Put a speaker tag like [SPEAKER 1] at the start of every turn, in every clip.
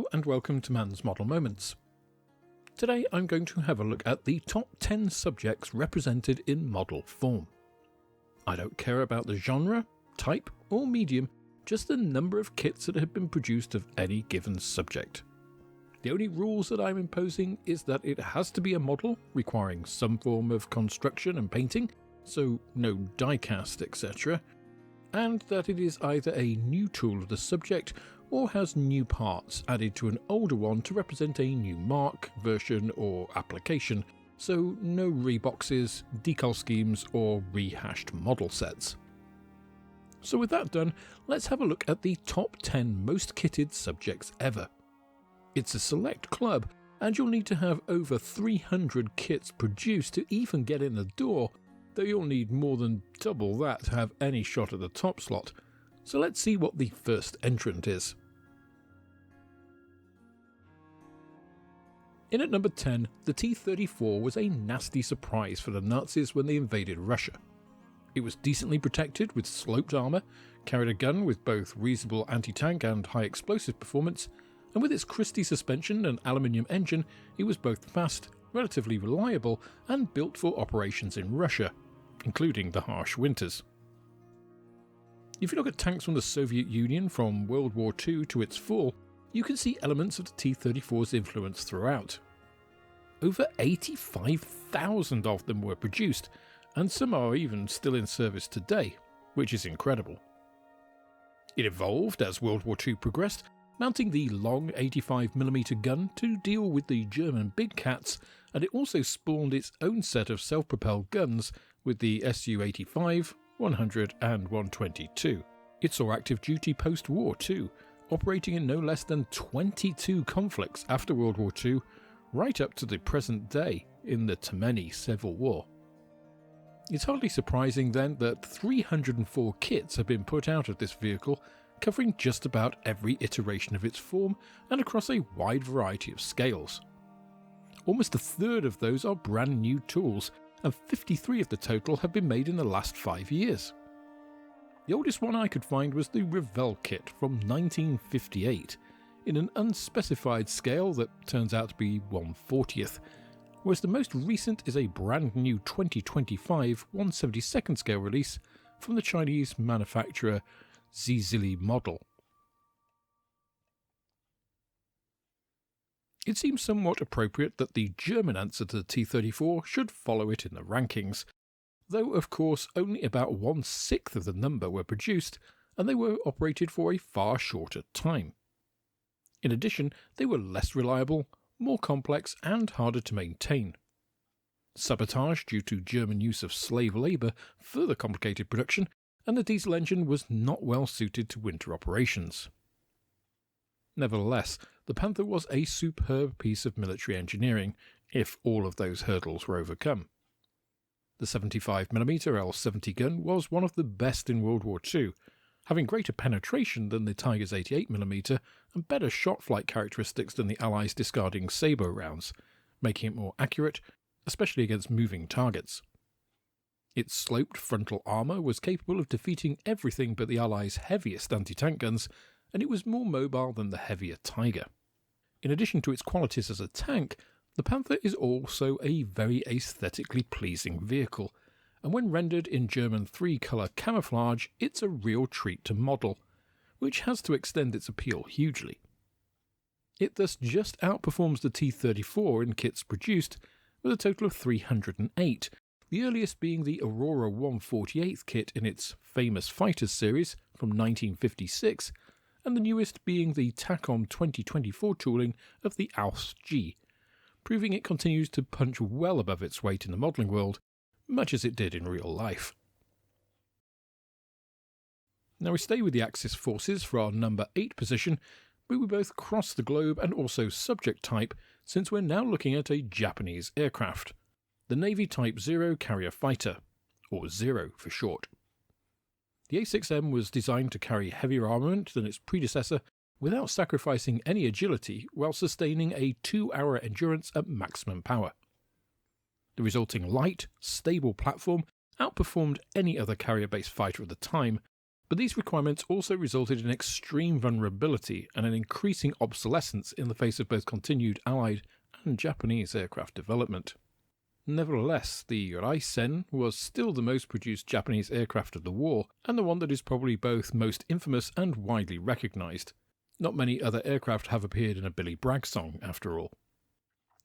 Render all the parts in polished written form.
[SPEAKER 1] Hello and welcome to Man's Model Moments. Today I'm going to have a look at the top 10 subjects represented in model form. I don't care about the genre, type or medium, just the number of kits that have been produced of any given subject. The only rules that I'm imposing is that it has to be a model requiring some form of construction and painting, so no die-cast etc., and that it is either a new tool of the subject or has new parts added to an older one to represent a new mark, version or application, so no reboxes, decal schemes or rehashed model sets. So with that done, let's have a look at the top 10 most kitted subjects ever. It's a select club, and you'll need to have over 300 kits produced to even get in the door, though you'll need more than double that to have any shot at the top slot. So let's see what the first entrant is. In at number 10, the T-34 was a nasty surprise for the Nazis when they invaded Russia. It was decently protected with sloped armour, carried a gun with both reasonable anti-tank and high explosive performance, and with its Christie suspension and aluminium engine, it was both fast, relatively reliable, and built for operations in Russia, including the harsh winters. If you look at tanks from the Soviet Union from World War II to its fall, you can see elements of the T-34's influence throughout. Over 85,000 of them were produced, and some are even still in service today, which is incredible. It evolved as World War II progressed, mounting the long 85mm gun to deal with the German big cats, and it also spawned its own set of self-propelled guns with the Su-85, 100 and 122. It saw active duty post-war too, operating in no less than 22 conflicts after World War II, right up to the present day in the Tammany Civil War. It's hardly surprising then that 304 kits have been put out of this vehicle, covering just about every iteration of its form and across a wide variety of scales. Almost a third of those are brand new tools, and 53 of the total have been made in the last 5 years. The oldest one I could find was the Revell kit from 1958, in an unspecified scale that turns out to be 1/40th, whereas the most recent is a brand new 2025 1/72nd scale release from the Chinese manufacturer Zhili model. It seems somewhat appropriate that the German answer to the T-34 should follow it in the rankings, though of course only about 1/6 of the number were produced, and they were operated for a far shorter time. In addition, they were less reliable, more complex and harder to maintain. Sabotage due to German use of slave labour further complicated production, and the diesel engine was not well suited to winter operations. Nevertheless, the Panther was a superb piece of military engineering, if all of those hurdles were overcome. The 75mm L-70 gun was one of the best in World War II, having greater penetration than the Tiger's 88mm and better shot flight characteristics than the Allies' discarding Sabot rounds, making it more accurate, especially against moving targets. Its sloped frontal armour was capable of defeating everything but the Allies' heaviest anti-tank guns, and it was more mobile than the heavier Tiger. In addition to its qualities as a tank, the Panther is also a very aesthetically pleasing vehicle, and when rendered in German 3-colour camouflage, it's a real treat to model, which has to extend its appeal hugely. It thus just outperforms the T-34 in kits produced, with a total of 308, the earliest being the Aurora 1/48th kit in its famous Fighters series from 1956, and the newest being the TACOM 2024 tooling of the Aus G, proving it continues to punch well above its weight in the modelling world, much as it did in real life. Now we stay with the Axis forces for our number 8 position, but we both cross the globe and also subject type, since we're now looking at a Japanese aircraft, the Navy Type 0 Carrier Fighter, or Zero for short. The A6M was designed to carry heavier armament than its predecessor without sacrificing any agility while sustaining a 2-hour endurance at maximum power. The resulting light, stable platform outperformed any other carrier-based fighter at the time, But these requirements also resulted in extreme vulnerability and an increasing obsolescence in the face of both continued Allied and Japanese aircraft development. Nevertheless, the Raisen was still the most produced Japanese aircraft of the war, and the one that is probably both most infamous and widely recognised. Not many other aircraft have appeared in a Billy Bragg song, after all.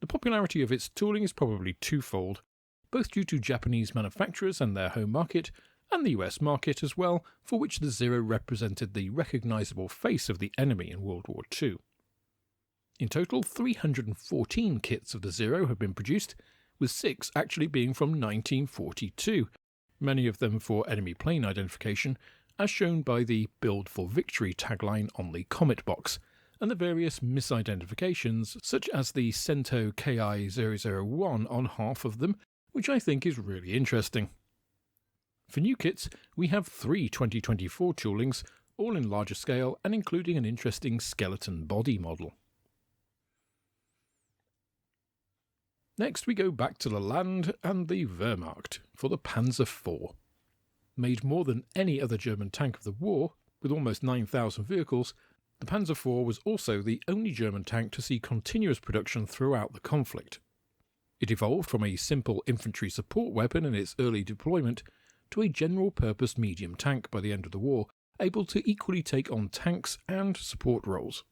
[SPEAKER 1] The popularity of its tooling is probably twofold, both due to Japanese manufacturers and their home market, and the US market as well, for which the Zero represented the recognisable face of the enemy in World War II. In total, 314 kits of the Zero have been produced, with 6 actually being from 1942, many of them for enemy plane identification, as shown by the Build for Victory tagline on the Comet box, and the various misidentifications, such as the Cento KI-001 on half of them, which I think is really interesting. For new kits, we have 3 2024 toolings, all in larger scale and including an interesting skeleton body model. Next we go back to the land and the Wehrmacht for the Panzer IV. Made more than any other German tank of the war, with almost 9,000 vehicles, the Panzer IV was also the only German tank to see continuous production throughout the conflict. It evolved from a simple infantry support weapon in its early deployment to a general-purpose medium tank by the end of the war, able to equally take on tanks and support roles.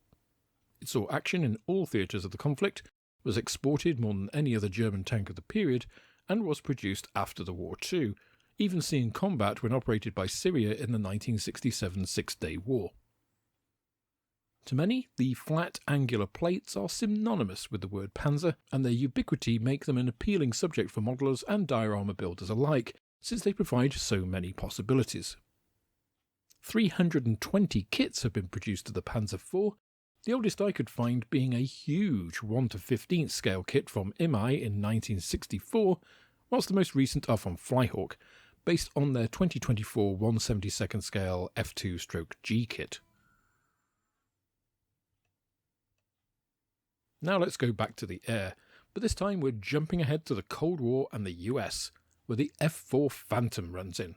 [SPEAKER 1] It saw action in all theatres of the conflict, was exported more than any other German tank of the period, and was produced after the war too, even seeing combat when operated by Syria in the 1967 Six-Day War. To many, the flat angular plates are synonymous with the word Panzer, and their ubiquity make them an appealing subject for modellers and diorama builders alike, since they provide so many possibilities. 320 kits have been produced of the Panzer IV, the oldest I could find being a huge 1/15 scale kit from IMI in 1964, whilst the most recent are from Flyhawk, based on their 2024 1/72 scale F2/G kit. Now let's go back to the air, but this time we're jumping ahead to the Cold War and the US, where the F-4 Phantom runs in.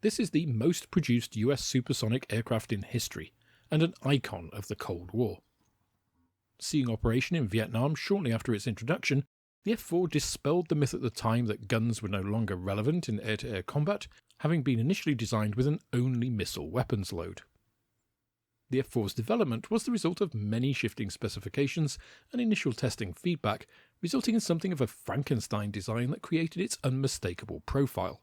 [SPEAKER 1] This is the most produced US supersonic aircraft in history, and an icon of the Cold War. Seeing operation in Vietnam shortly after its introduction, the F-4 dispelled the myth at the time that guns were no longer relevant in air-to-air combat, having been initially designed with an only missile weapons load. The F-4's development was the result of many shifting specifications and initial testing feedback, resulting in something of a Frankenstein design that created its unmistakable profile.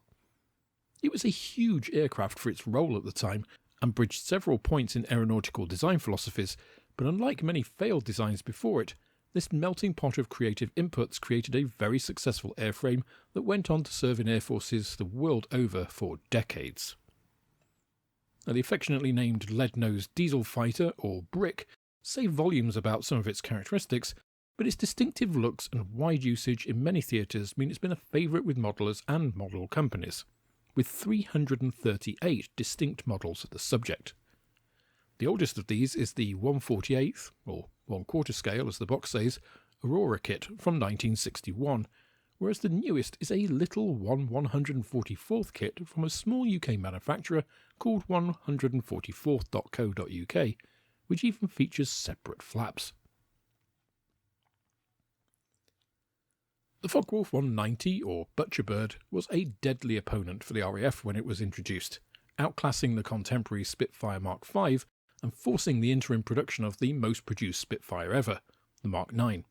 [SPEAKER 1] It was a huge aircraft for its role at the time, and bridged several points in aeronautical design philosophies, but unlike many failed designs before it, this melting pot of creative inputs created a very successful airframe that went on to serve in air forces the world over for decades. Now, the affectionately named lead-nosed diesel fighter, or Brick, say volumes about some of its characteristics, but its distinctive looks and wide usage in many theatres mean it's been a favourite with modellers and model companies, with 338 distinct models of the subject. The oldest of these is the 1/48th, or 1/4 scale as the box says, Aurora kit from 1961, whereas the newest is a little 1/144th kit from a small UK manufacturer called 144th.co.uk, which even features separate flaps. The Focke-Wulf 190, or Butcherbird, was a deadly opponent for the RAF when it was introduced, outclassing the contemporary Spitfire Mark V and forcing the interim production of the most produced Spitfire ever, the Mark IX.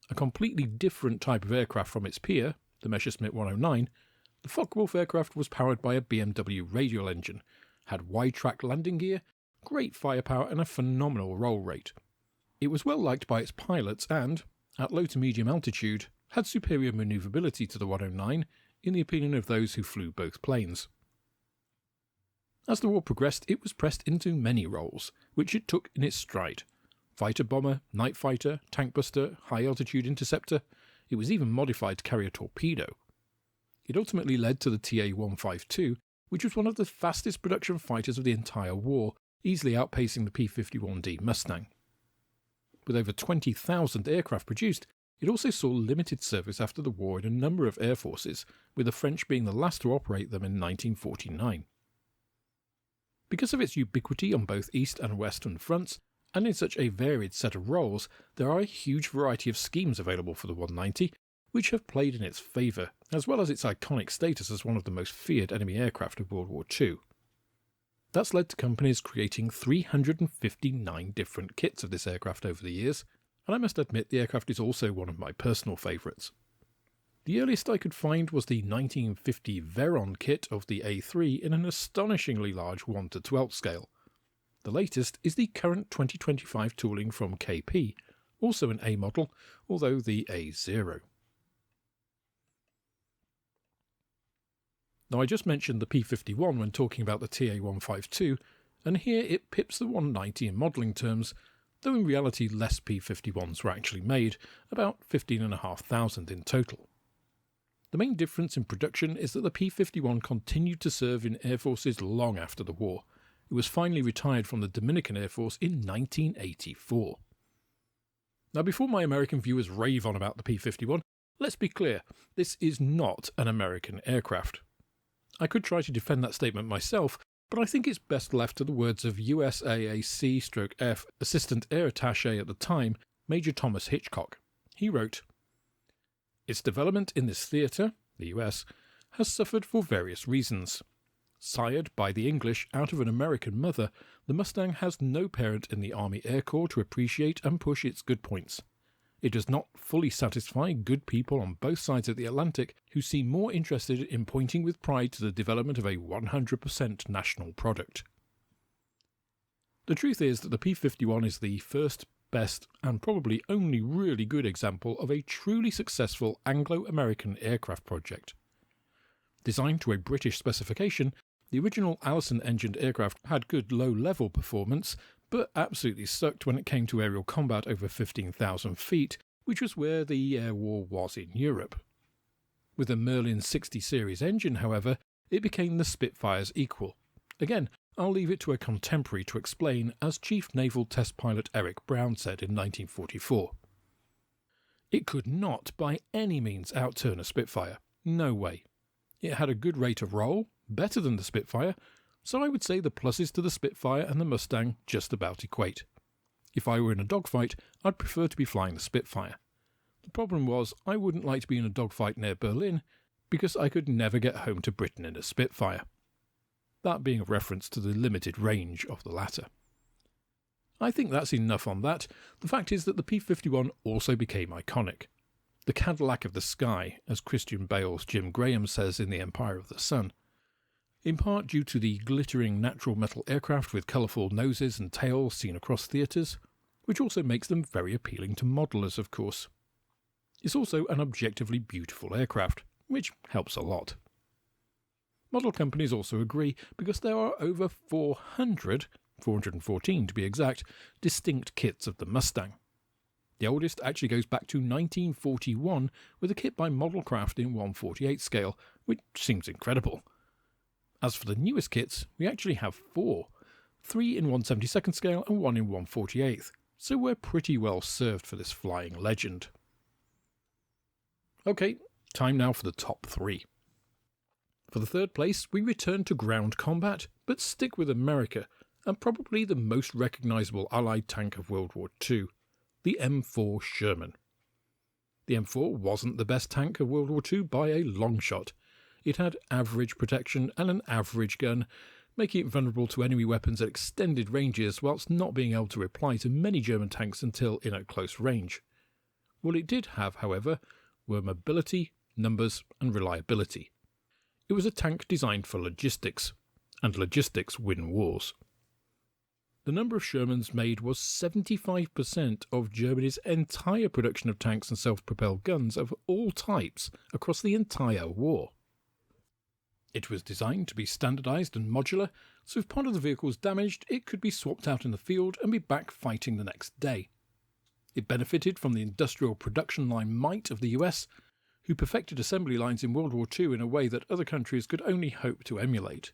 [SPEAKER 1] A completely different type of aircraft from its peer, the Messerschmitt 109, the Focke-Wulf aircraft was powered by a BMW radial engine, had wide-track landing gear, great firepower and a phenomenal roll rate. It was well liked by its pilots and, at low to medium altitude, had superior manoeuvrability to the 109 in the opinion of those who flew both planes. As the war progressed, it was pressed into many roles, which it took in its stride. Fighter-bomber, night fighter, tank buster, high-altitude interceptor. It was even modified to carry a torpedo. It ultimately led to the TA-152, which was one of the fastest production fighters of the entire war, easily outpacing the P-51D Mustang. With over 20,000 aircraft produced, it also saw limited service after the war in a number of air forces, with the French being the last to operate them in 1949. Because of its ubiquity on both east and western fronts, and in such a varied set of roles, there are a huge variety of schemes available for the 190, which have played in its favour, as well as its iconic status as one of the most feared enemy aircraft of World War II. That's led to companies creating 359 different kits of this aircraft over the years, and I must admit the aircraft is also one of my personal favourites. The earliest I could find was the 1950 Veron kit of the A3 in an astonishingly large 1:12 scale. The latest is the current 2025 tooling from KP, also an A model, although the A0. Now I just mentioned the P-51 when talking about the TA-152, and here it pips the 190 in modelling terms, though in reality less P-51s were actually made, about 15,500 in total. The main difference in production is that the P-51 continued to serve in air forces long after the war. It was finally retired from the Dominican Air Force in 1984. Now before my American viewers rave on about the P-51, let's be clear, this is not an American aircraft. I could try to defend that statement myself, but I think it's best left to the words of USAAC/F Assistant Air Attaché at the time, Major Thomas Hitchcock. He wrote, "Its development in this theatre, the US, has suffered for various reasons. Sired by the English out of an American mother, the Mustang has no parent in the Army Air Corps to appreciate and push its good points. It does not fully satisfy good people on both sides of the Atlantic who seem more interested in pointing with pride to the development of a 100% national product." The truth is that the P-51 is the first, best, and probably only really good example of a truly successful Anglo-American aircraft project. Designed to a British specification, the original Allison-engined aircraft had good low-level performance, but absolutely sucked when it came to aerial combat over 15,000 feet, which was where the air war was in Europe. With a Merlin 60 series engine, however, it became the Spitfire's equal. Again, I'll leave it to a contemporary to explain, as Chief Naval Test Pilot Eric Brown said in 1944. It could not by any means outturn a Spitfire. No way. It had a good rate of roll, better than the Spitfire, so I would say the pluses to the Spitfire and the Mustang just about equate. If I were in a dogfight, I'd prefer to be flying the Spitfire. The problem was I wouldn't like to be in a dogfight near Berlin, because I could never get home to Britain in a Spitfire. That being a reference to the limited range of the latter. I think that's enough on that. The fact is that the P-51 also became iconic. The Cadillac of the sky, as Christian Bale's Jim Graham says in The Empire of the Sun. In part due to the glittering natural metal aircraft with colourful noses and tails seen across theatres, which also makes them very appealing to modellers, of course. It's also an objectively beautiful aircraft, which helps a lot. Model companies also agree because there are over 414 to be exact, distinct kits of the Mustang. The oldest actually goes back to 1941 with a kit by Modelcraft in 1/48 scale, which seems incredible. As for the newest kits, we actually have 4, 3 in 1/72 scale and 1 in 1/48, so we're pretty well served for this flying legend. Okay, time now for the top 3. For the third place, we return to ground combat, but stick with America, and probably the most recognisable Allied tank of World War II, the M4 Sherman. The M4 wasn't the best tank of World War II by a long shot. It had average protection and an average gun, making it vulnerable to enemy weapons at extended ranges whilst not being able to reply to many German tanks until in at close range. What it did have, however, were mobility, numbers and reliability. It was a tank designed for logistics, and logistics win wars. The number of Shermans made was 75% of Germany's entire production of tanks and self-propelled guns of all types across the entire war. It was designed to be standardised and modular, so if part of the vehicle was damaged, it could be swapped out in the field and be back fighting the next day. It benefited from the industrial production line might of the US, who perfected assembly lines in World War II in a way that other countries could only hope to emulate.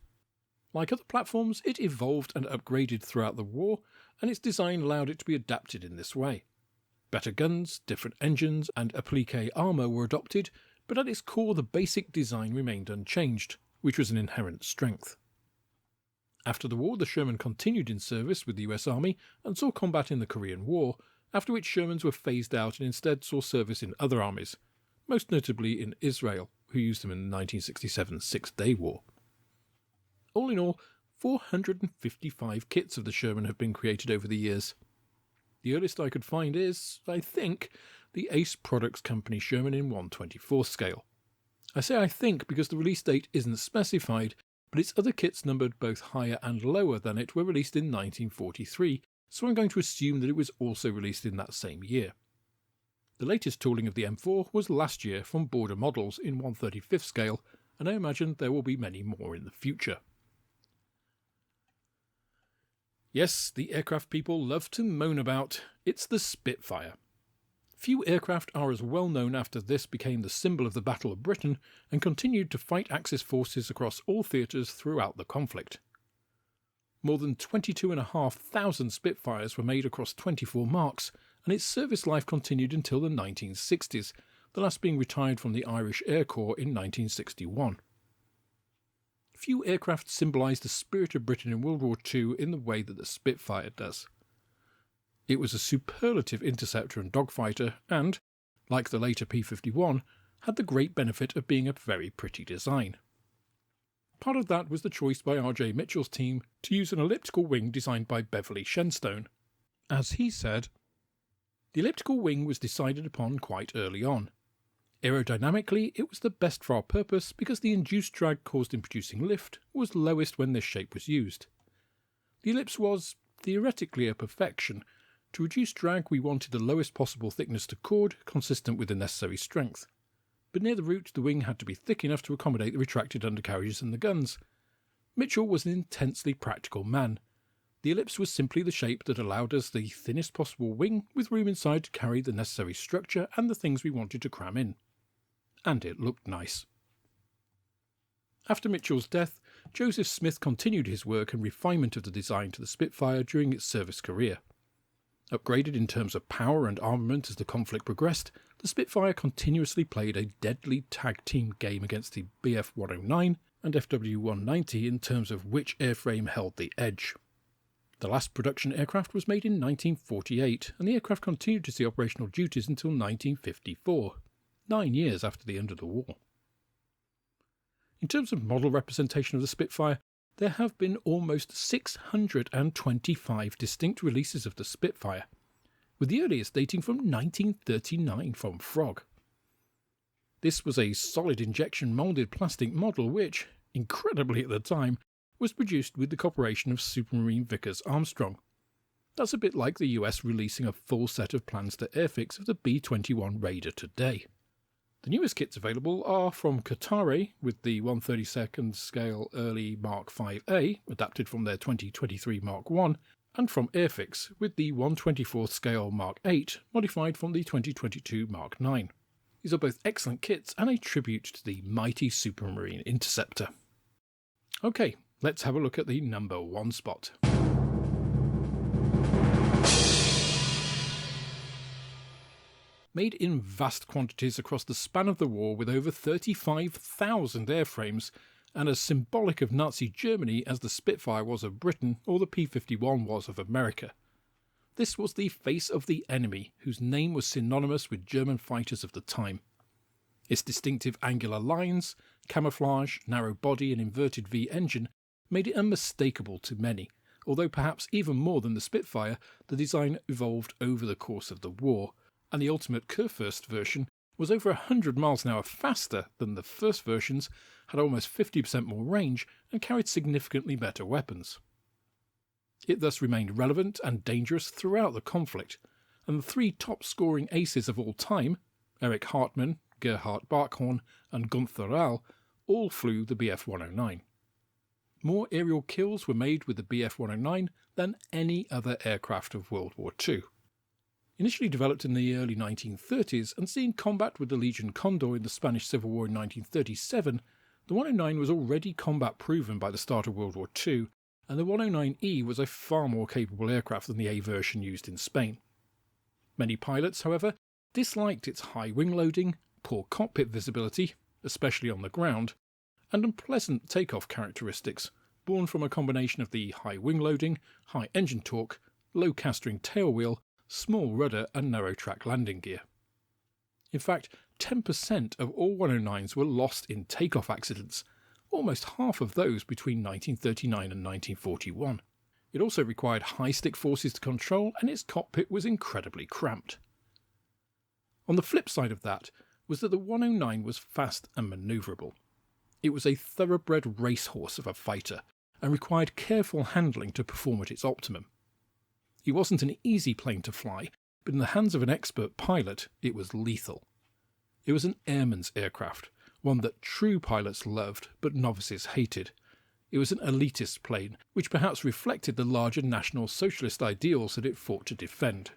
[SPEAKER 1] Like other platforms, it evolved and upgraded throughout the war, and its design allowed it to be adapted in this way. Better guns, different engines, and appliqué armour were adopted, but at its core the basic design remained unchanged, which was an inherent strength. After the war, the Sherman continued in service with the US Army and saw combat in the Korean War, after which Shermans were phased out and instead saw service in other armies, most notably in Israel, who used them in the 1967 Six-Day War. All in all, 455 kits of the Sherman have been created over the years. The earliest I could find is, I think, the Ace Products Company Sherman in 1/24 scale. I say I think because the release date isn't specified, but its other kits numbered both higher and lower than it were released in 1943, so I'm going to assume that it was also released in that same year. The latest tooling of the M4 was last year from Border Models in 1/35 scale, and I imagine there will be many more in the future. Yes, the aircraft people love to moan about. It's the Spitfire. Few aircraft are as well known after this became the symbol of the Battle of Britain and continued to fight Axis forces across all theatres throughout the conflict. More than 22,500 Spitfires were made across 24 marks, and its service life continued until the 1960s, the last being retired from the Irish Air Corps in 1961. Few aircraft symbolise the spirit of Britain in World War II in the way that the Spitfire does. It was a superlative interceptor and dogfighter and, like the later P-51, had the great benefit of being a very pretty design. Part of that was the choice by R.J. Mitchell's team to use an elliptical wing designed by Beverly Shenstone. As he said, the elliptical wing was decided upon quite early on. Aerodynamically, it was the best for our purpose because the induced drag caused in producing lift was lowest when this shape was used. The ellipse was, theoretically, a perfection. To reduce drag, we wanted the lowest possible thickness to chord, consistent with the necessary strength. But near the root, the wing had to be thick enough to accommodate the retracted undercarriages and the guns. Mitchell was an intensely practical man. The ellipse was simply the shape that allowed us the thinnest possible wing with room inside to carry the necessary structure and the things we wanted to cram in. And it looked nice. After Mitchell's death, Joseph Smith continued his work and refinement of the design to the Spitfire during its service career. Upgraded in terms of power and armament as the conflict progressed, the Spitfire continuously played a deadly tag team game against the Bf-109 and FW-190 in terms of which airframe held the edge. The last production aircraft was made in 1948, and the aircraft continued to see operational duties until 1954, 9 years after the end of the war. In terms of model representation of the Spitfire, there have been almost 625 distinct releases of the Spitfire, with the earliest dating from 1939 from Frog. This was a solid injection moulded plastic model which, incredibly at the time, was produced with the cooperation of Supermarine Vickers Armstrong. That's a bit like the US releasing a full set of plans to airfix of the B-21 Raider today. The newest kits available are from Qatari with the 1/32nd scale early Mark 5A, adapted from their 2023 Mark 1, and from Airfix with the 1/24th scale Mark 8, modified from the 2022 Mark 9. These are both excellent kits and a tribute to the mighty Supermarine Interceptor. Okay, let's have a look at the number 1 spot. Made in vast quantities across the span of the war with over 35,000 airframes, and as symbolic of Nazi Germany as the Spitfire was of Britain or the P-51 was of America. This was the face of the enemy, whose name was synonymous with German fighters of the time. Its distinctive angular lines, camouflage, narrow body and inverted V engine made it unmistakable to many, although perhaps even more than the Spitfire, the design evolved over the course of the war, and the ultimate Kurfürst version was over 100 miles an hour faster than the first versions, had almost 50% more range, and carried significantly better weapons. It thus remained relevant and dangerous throughout the conflict, and the 3 top-scoring aces of all time, Erich Hartmann, Gerhard Barkhorn, and Gunther Rahl, all flew the Bf-109. More aerial kills were made with the Bf-109 than any other aircraft of World War II. Initially developed in the early 1930s and seen combat with the Legion Condor in the Spanish Civil War in 1937, the 109 was already combat proven by the start of World War II, and the 109E was a far more capable aircraft than the A version used in Spain. Many pilots, however, disliked its high wing loading, poor cockpit visibility, especially on the ground, and unpleasant takeoff characteristics, born from a combination of the high wing loading, high engine torque, low castering tailwheel, small rudder and narrow track landing gear. In fact, 10% of all 109s were lost in takeoff accidents, almost half of those between 1939 and 1941. It also required high stick forces to control, and its cockpit was incredibly cramped. On the flip side of that was that the 109 was fast and manoeuvrable. It was a thoroughbred racehorse of a fighter, and required careful handling to perform at its optimum. It wasn't an easy plane to fly, but in the hands of an expert pilot, it was lethal. It was an airman's aircraft, one that true pilots loved but novices hated. It was an elitist plane, which perhaps reflected the larger National Socialist ideals that it fought to defend.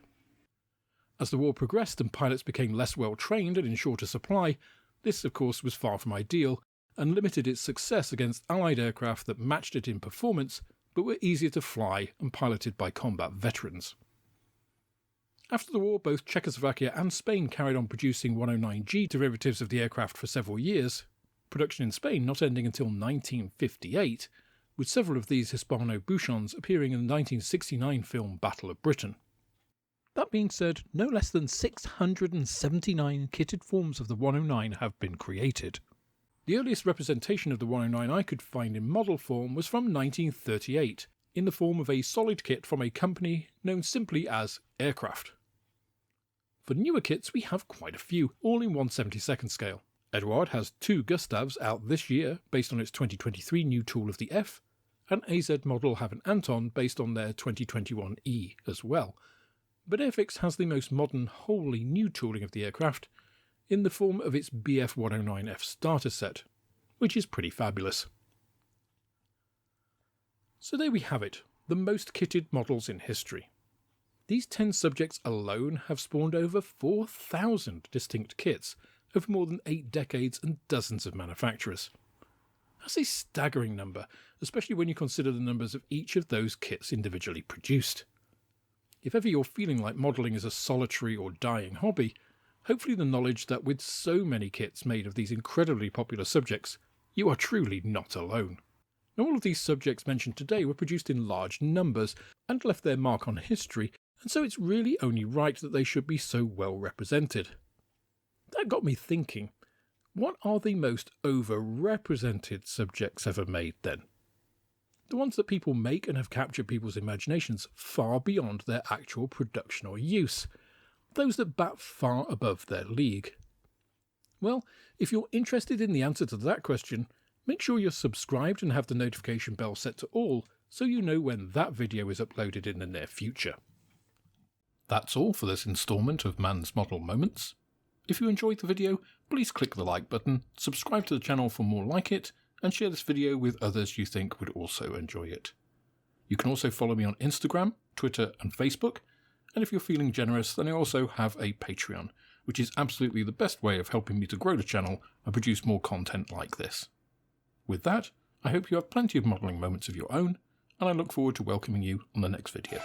[SPEAKER 1] As the war progressed and pilots became less well trained and in shorter supply, this of course was far from ideal, and limited its success against Allied aircraft that matched it in performance, but were easier to fly and piloted by combat veterans. After the war, both Czechoslovakia and Spain carried on producing 109G derivatives of the aircraft for several years, production in Spain not ending until 1958, with several of these Hispano-Bouchons appearing in the 1969 film Battle of Britain. That being said, no less than 679 kitted forms of the 109 have been created. The earliest representation of the 109 I could find in model form was from 1938, in the form of a solid kit from a company known simply as Aircraft. For newer kits we have quite a few, all in 1/72nd scale. Eduard has 2 Gustavs out this year based on its 2023 new tool of the F, and AZ Model have an Anton based on their 2021 E as well. But Airfix has the most modern, wholly new tooling of the aircraft in the form of its BF-109F starter set, which is pretty fabulous. So there we have it, the most kitted models in history. These 10 subjects alone have spawned over 4,000 distinct kits over more than 8 decades and dozens of manufacturers. That's a staggering number, especially when you consider the numbers of each of those kits individually produced. If ever you're feeling like modelling is a solitary or dying hobby, hopefully the knowledge that with so many kits made of these incredibly popular subjects, you are truly not alone. Now, all of these subjects mentioned today were produced in large numbers and left their mark on history, and so it's really only right that they should be so well represented. That got me thinking, what are the most overrepresented subjects ever made then? The ones that people make and have captured people's imaginations far beyond their actual production or use. Those that bat far above their league. Well, if you're interested in the answer to that question, make sure you're subscribed and have the notification bell set to all so you know when that video is uploaded in the near future. That's all for this instalment of Man's Model Moments. If you enjoyed the video, please click the like button, subscribe to the channel for more like it, and share this video with others you think would also enjoy it. You can also follow me on Instagram, Twitter and Facebook, and if you're feeling generous then I also have a Patreon, which is absolutely the best way of helping me to grow the channel and produce more content like this. With that, I hope you have plenty of modelling moments of your own, and I look forward to welcoming you on the next video.